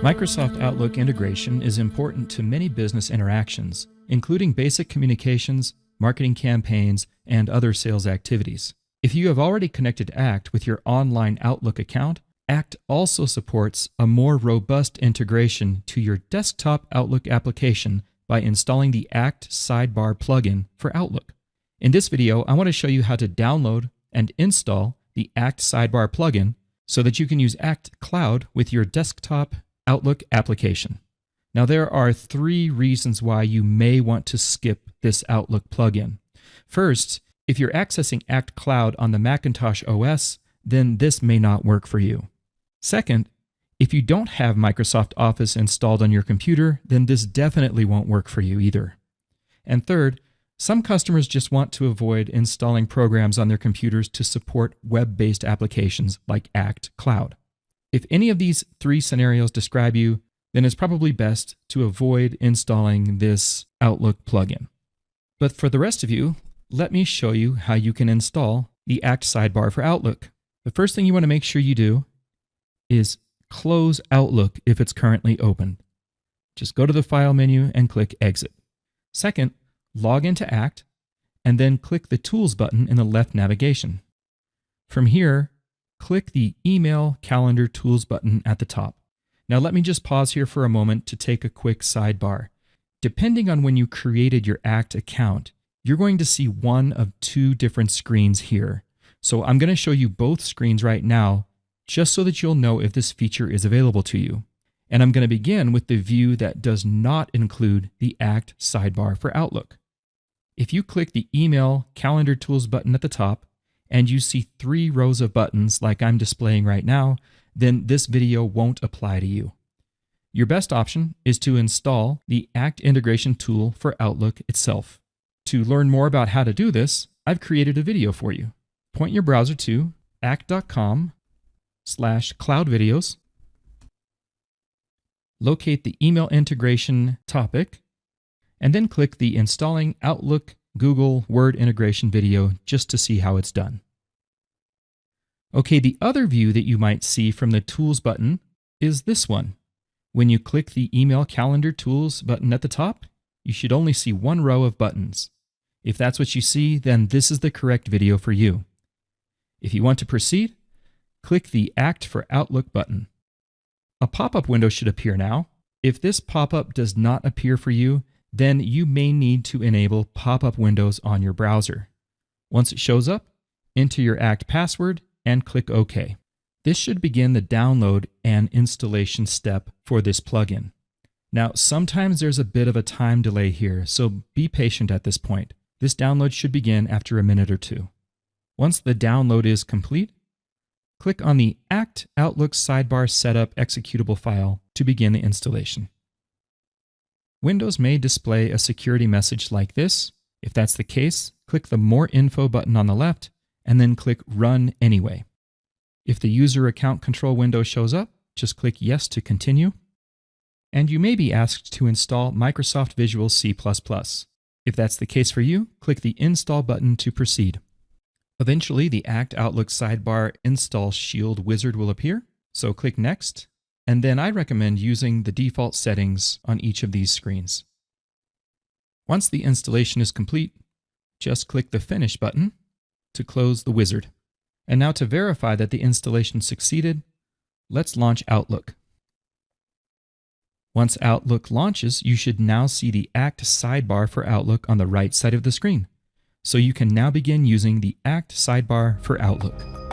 Microsoft Outlook integration is important to many business interactions, including basic communications, marketing campaigns, and other sales activities. If you have already connected ACT with your online Outlook account, ACT also supports a more robust integration to your desktop Outlook application by installing the ACT Sidebar plugin for Outlook. In this video, I want to show you how to download and install the ACT Sidebar plugin so that you can use ACT Cloud with your desktop Outlook application. Now, there are 3 reasons why you may want to skip this Outlook plugin. First, if you're accessing ACT Cloud on the Macintosh OS, then this may not work for you. Second, if you don't have Microsoft Office installed on your computer, then this definitely won't work for you either. And third, some customers just want to avoid installing programs on their computers to support web-based applications like ACT Cloud. If any of these 3 scenarios describe you, then it's probably best to avoid installing this Outlook plugin. But for the rest of you, let me show you how you can install the ACT Sidebar for Outlook. The first thing you want to make sure you do is close Outlook if it's currently open. Just go to the File menu and click Exit. Second, log into ACT, and then click the Tools button in the left navigation. From here, click the Email Calendar Tools button at the top. Now let me just pause here for a moment to take a quick sidebar. Depending on when you created your ACT account, you're going to see one of 2 different screens here. So I'm going to show you both screens right now, just so that you'll know if this feature is available to you. And I'm going to begin with the view that does not include the ACT Sidebar for Outlook. If you click the Email Calendar Tools button at the top, and you see 3 rows of buttons like I'm displaying right now, then this video won't apply to you. Your best option is to install the ACT integration tool for Outlook itself. To learn more about how to do this, I've created a video for you. Point your browser to act.com/cloudvideos. Locate the email integration topic, and then click the Installing Outlook Google Word Integration video just to see how it's done. Okay, the other view that you might see from the Tools button is this one. When you click the Email Calendar Tools button at the top, you should only see 1 row of buttons. If that's what you see, then this is the correct video for you. If you want to proceed, click the Act for Outlook button. A pop-up window should appear now. If this pop-up does not appear for you, then you may need to enable pop-up windows on your browser. Once it shows up, enter your ACT password and click OK. This should begin the download and installation step for this plugin. Now, sometimes there's a bit of a time delay here, so be patient at this point. This download should begin after a minute or 2. Once the download is complete, click on the ACT Outlook Sidebar Setup executable file to begin the installation. Windows may display a security message like this. If that's the case, click the More Info button on the left and then click Run Anyway. If the User Account Control window shows up, just click Yes to continue. And you may be asked to install Microsoft Visual C++. If that's the case for you, click the Install button to proceed. Eventually, the ACT Outlook Sidebar Install Shield wizard will appear, so click Next. And then I recommend using the default settings on each of these screens. Once the installation is complete, just click the Finish button to close the wizard. And now to verify that the installation succeeded, let's launch Outlook. Once Outlook launches, you should now see the ACT Sidebar for Outlook on the right side of the screen. So you can now begin using the ACT Sidebar for Outlook.